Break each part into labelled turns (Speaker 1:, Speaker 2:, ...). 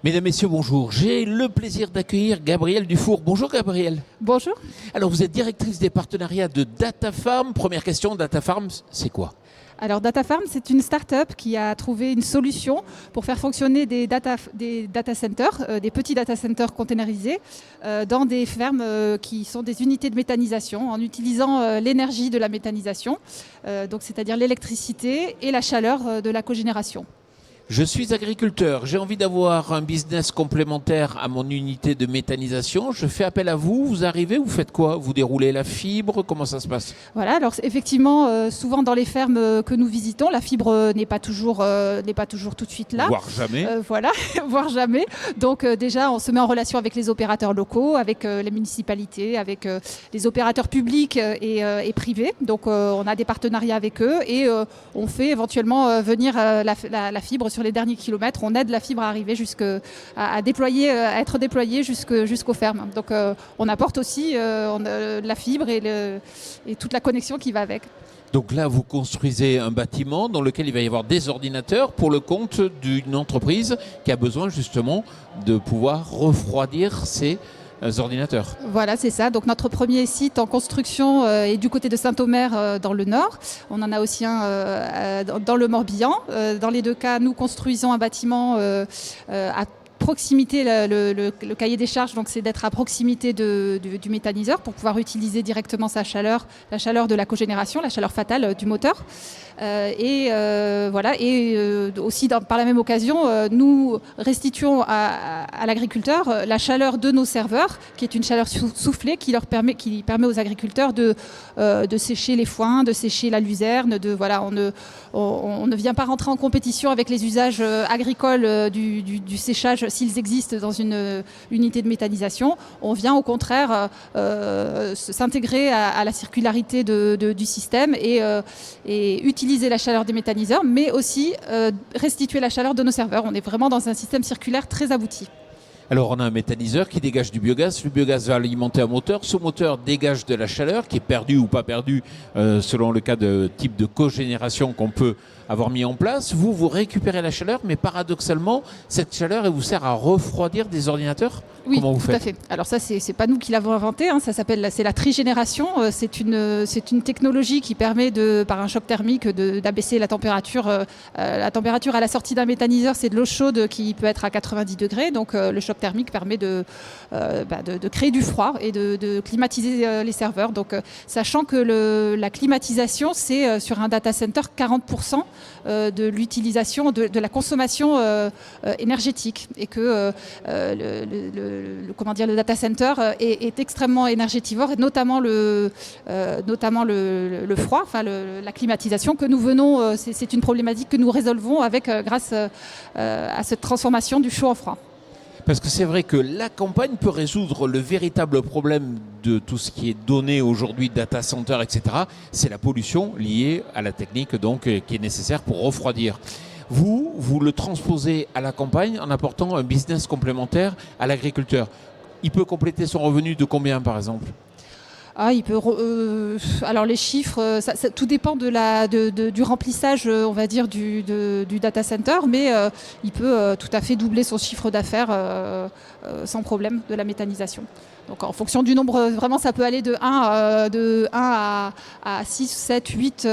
Speaker 1: Mesdames, Messieurs, bonjour. J'ai le plaisir d'accueillir Gabrielle Dufour. Bonjour Gabrielle.
Speaker 2: Bonjour.
Speaker 1: Alors vous êtes directrice des partenariats de DataFarm. Première question, DataFarm, c'est quoi ?
Speaker 2: Alors DataFarm, c'est une start-up qui a trouvé une solution pour faire fonctionner des data centers, des petits data centers containerisés dans des fermes qui sont des unités de méthanisation en utilisant l'énergie de la méthanisation, donc c'est-à-dire l'électricité et la chaleur de la cogénération.
Speaker 1: Je suis agriculteur, j'ai envie d'avoir un business complémentaire à mon unité de méthanisation. Je fais appel à vous, vous arrivez, vous faites quoi ? Vous déroulez la fibre, comment ça se passe ?
Speaker 2: Voilà, alors effectivement, souvent dans les fermes que nous visitons, la fibre n'est pas toujours tout de suite là.
Speaker 1: Voire jamais.
Speaker 2: Voilà, voire jamais. Donc déjà, on se met en relation avec les opérateurs locaux, avec les municipalités, avec les opérateurs publics et privés. Donc on a des partenariats avec eux et on fait éventuellement venir la fibre sur les derniers kilomètres. On aide la fibre à arriver à être déployée jusqu'aux fermes. Donc on apporte aussi la fibre et toute la connexion qui va avec.
Speaker 1: Donc là, vous construisez un bâtiment dans lequel il va y avoir des ordinateurs pour le compte d'une entreprise qui a besoin justement de pouvoir refroidir ses ordinateurs.
Speaker 2: Voilà, c'est ça. Donc notre premier site en construction est du côté de Saint-Omer dans le nord. On en a aussi un dans le Morbihan. Dans les deux cas, nous construisons un bâtiment à proximité, le cahier des charges, donc c'est d'être à proximité du méthaniseur pour pouvoir utiliser directement sa chaleur, la chaleur de la cogénération, la chaleur fatale du moteur. Aussi par la même occasion, nous restituons à l'agriculteur la chaleur de nos serveurs, qui est une chaleur soufflée qui permet aux agriculteurs de sécher les foins, de sécher la luzerne. On ne vient pas rentrer en compétition avec les usages agricoles du séchage s'ils existent dans une unité de méthanisation. On vient au contraire s'intégrer à la circularité du système et utiliser la chaleur des méthaniseurs, mais aussi restituer la chaleur de nos serveurs. On est vraiment dans un système circulaire très abouti.
Speaker 1: Alors on a un méthaniseur qui dégage du biogaz. Le biogaz va alimenter un moteur. Ce moteur dégage de la chaleur qui est perdue ou pas perdue selon le cas de type de cogénération qu'on peut avoir mis en place. Vous récupérez la chaleur, mais paradoxalement, cette chaleur elle vous sert à refroidir des ordinateurs.
Speaker 2: Oui,
Speaker 1: comment vous
Speaker 2: tout
Speaker 1: faites ?
Speaker 2: à fait. Alors ça, c'est pas nous qui l'avons inventé. C'est la trigénération. C'est une technologie qui permet par un choc thermique d'abaisser la température. La température à la sortie d'un méthaniseur, c'est de l'eau chaude qui peut être à 90 degrés. Donc le choc thermique permet de créer du froid et de climatiser les serveurs. Donc sachant que la climatisation, c'est sur un data center 40% de l'utilisation, de la consommation énergétique, et que le data center est extrêmement énergétivore, et notamment le froid, la climatisation que nous venons, c'est une problématique que nous résolvons grâce à cette transformation du chaud en froid.
Speaker 1: Parce que c'est vrai que la campagne peut résoudre le véritable problème de tout ce qui est donné aujourd'hui, data center, etc. C'est la pollution liée à la technique donc, qui est nécessaire pour refroidir. Vous le transposez à la campagne en apportant un business complémentaire à l'agriculteur. Il peut compléter son revenu de combien par exemple ?
Speaker 2: Alors les chiffres, tout dépend du remplissage, on va dire, du data center, mais il peut tout à fait doubler son chiffre d'affaires sans problème de la méthanisation. Donc en fonction du nombre, vraiment ça peut aller de 1 à 6, 7, 8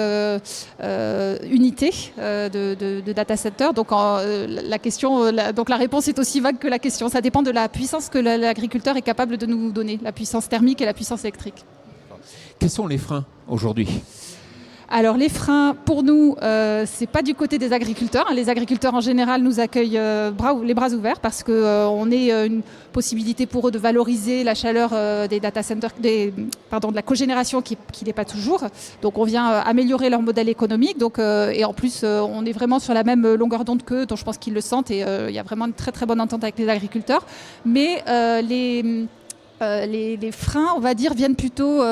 Speaker 2: unités de data center. Donc la réponse est aussi vague que la question. Ça dépend de la puissance que l'agriculteur est capable de nous donner, la puissance thermique et la puissance électrique.
Speaker 1: Quels sont les freins aujourd'hui ?
Speaker 2: Alors les freins, pour nous, c'est pas du côté des agriculteurs. Les agriculteurs en général nous accueillent les bras ouverts parce qu'on est une possibilité pour eux de valoriser la chaleur des data centers, de la cogénération qui n'est pas toujours. Donc on vient améliorer leur modèle économique. Donc, et en plus, on est vraiment sur la même longueur d'onde qu'eux, dont je pense qu'ils le sentent. Et il y a vraiment une très très bonne entente avec les agriculteurs. Mais les freins, on va dire, viennent plutôt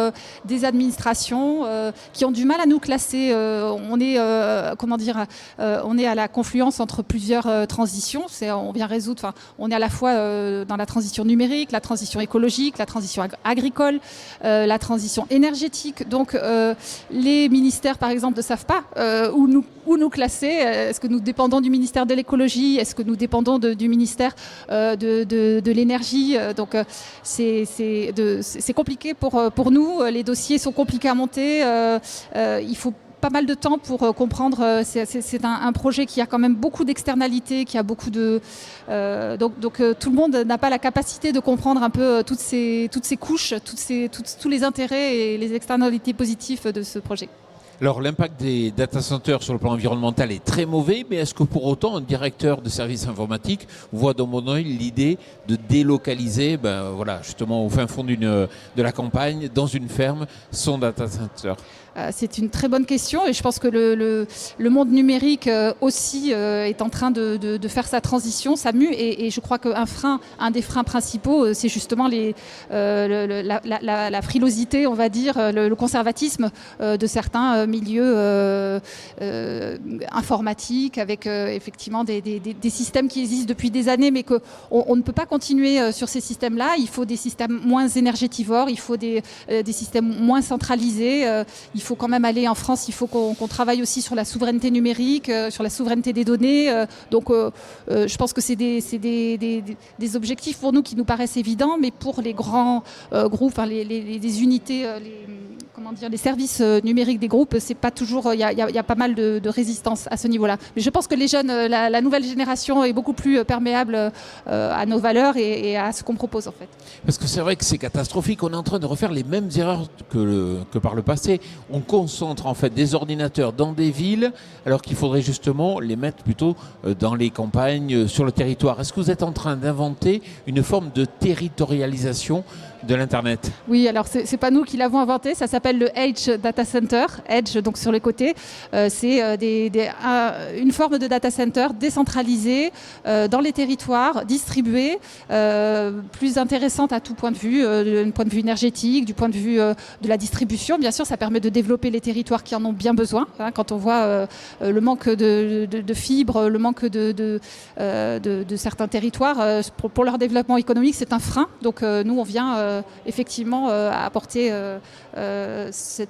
Speaker 2: des administrations qui ont du mal à nous classer. On est à la confluence entre plusieurs transitions. On vient résoudre. On est à la fois dans la transition numérique, la transition écologique, la transition agricole, la transition énergétique. Donc, les ministères, par exemple, ne savent pas où nous classer. Est-ce que nous dépendons du ministère de l'écologie? Est-ce que nous dépendons du ministère de l'énergie? Donc, c'est compliqué pour nous. Les dossiers sont compliqués à monter. Il faut pas mal de temps pour comprendre. C'est un projet qui a quand même beaucoup d'externalités, qui a beaucoup de... Donc tout le monde n'a pas la capacité de comprendre un peu toutes ces couches, tous les intérêts et les externalités positives de ce projet.
Speaker 1: Alors l'impact des data centers sur le plan environnemental est très mauvais, mais est-ce que pour autant un directeur de services informatiques voit dans mon œil l'idée de délocaliser, justement au fin fond de la campagne, dans une ferme, son data center?
Speaker 2: C'est une très bonne question et je pense que le monde numérique aussi est en train de faire sa transition, ça mue et je crois qu'un des freins principaux, c'est justement la frilosité, on va dire, le conservatisme de certains milieux informatiques avec effectivement des systèmes qui existent depuis des années mais qu'on ne peut pas continuer sur ces systèmes-là. Il faut des systèmes moins énergétivores, il faut des systèmes moins centralisés. Il faut quand même aller en France, il faut qu'on travaille aussi sur la souveraineté numérique, sur la souveraineté des données. Je pense que c'est des objectifs pour nous qui nous paraissent évidents, mais pour les grands groupes, les unités, les services numériques des groupes, c'est pas toujours. Il y a pas mal de résistance à ce niveau-là. Mais je pense que les jeunes, la nouvelle génération est beaucoup plus perméable à nos valeurs et à ce qu'on propose en fait.
Speaker 1: Parce que c'est vrai que c'est catastrophique. On est en train de refaire les mêmes erreurs que par le passé. On concentre en fait des ordinateurs dans des villes, alors qu'il faudrait justement les mettre plutôt dans les campagnes, sur le territoire. Est-ce que vous êtes en train d'inventer une forme de territorialisation de l'Internet?
Speaker 2: Oui, alors c'est pas nous qui l'avons inventé, ça s'appelle le Edge Data Center, Edge donc sur les côtés. C'est une forme de data center décentralisée dans les territoires, distribuée, plus intéressante à tout point de vue, du point de vue énergétique, du point de vue de la distribution. Bien sûr, ça permet de développer les territoires qui en ont bien besoin. Quand on voit le manque de fibres, le manque de certains territoires, pour leur développement économique, c'est un frein. Donc nous, on vient effectivement apporter cette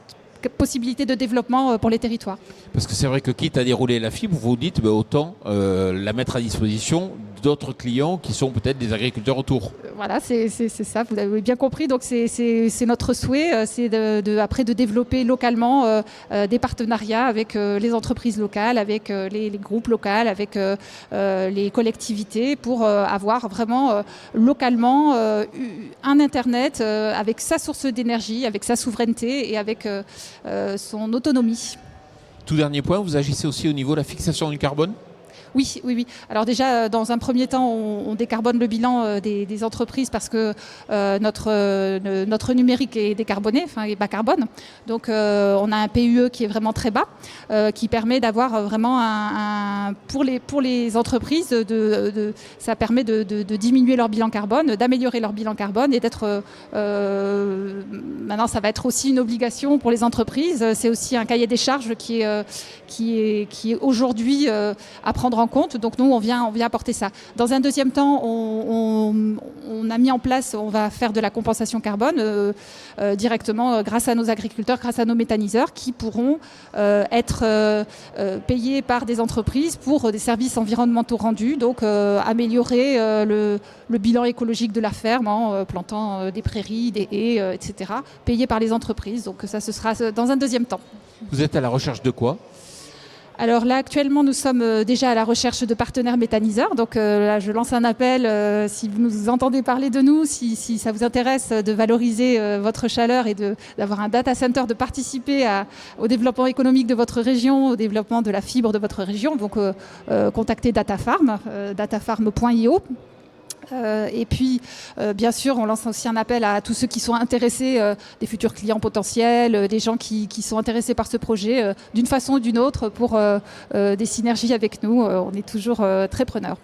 Speaker 2: possibilité de développement pour les territoires.
Speaker 1: Parce que c'est vrai que quitte à dérouler la fibre, vous dites autant la mettre à disposition d'autres clients qui sont peut-être des agriculteurs autour.
Speaker 2: Voilà, c'est ça, vous avez bien compris. Donc c'est notre souhait, c'est après de développer localement des partenariats avec les entreprises locales, avec les groupes locaux, avec les collectivités pour avoir vraiment localement un Internet avec sa source d'énergie, avec sa souveraineté et avec son autonomie.
Speaker 1: Tout dernier point, vous agissez aussi au niveau de la fixation du carbone ?
Speaker 2: Oui. Alors déjà, dans un premier temps, on décarbone le bilan des entreprises parce que notre numérique est décarboné, est bas carbone. Donc on a un PUE qui est vraiment très bas, qui permet d'avoir vraiment pour les entreprises, ça permet de diminuer leur bilan carbone, d'améliorer leur bilan carbone et d'être... maintenant, ça va être aussi une obligation pour les entreprises. C'est aussi un cahier des charges qui est aujourd'hui à prendre en compte. Donc nous, on vient apporter ça. Dans un deuxième temps, on a mis en place, on va faire de la compensation carbone directement grâce à nos agriculteurs, grâce à nos méthaniseurs qui pourront être payés par des entreprises pour des services environnementaux rendus, donc améliorer le bilan écologique de la ferme en plantant des prairies, des haies, etc., payés par les entreprises. Donc ça, ce sera dans un deuxième temps.
Speaker 1: Vous êtes à la recherche de quoi ?
Speaker 2: Alors là, actuellement, nous sommes déjà à la recherche de partenaires méthaniseurs. Donc là, je lance un appel. Si vous nous entendez parler de nous, si ça vous intéresse de valoriser votre chaleur et d'avoir un data center, de participer au développement économique de votre région, au développement de la fibre de votre région, donc contactez Datafarm, datafarm.io. Et puis, bien sûr, on lance aussi un appel à tous ceux qui sont intéressés, des futurs clients potentiels, des gens qui sont intéressés par ce projet, d'une façon ou d'une autre, pour des synergies avec nous. On est toujours très preneurs.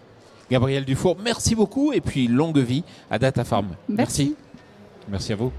Speaker 1: Gabrielle Dufour, merci beaucoup et puis longue vie à Datafarm.
Speaker 2: Merci.
Speaker 1: Merci à vous.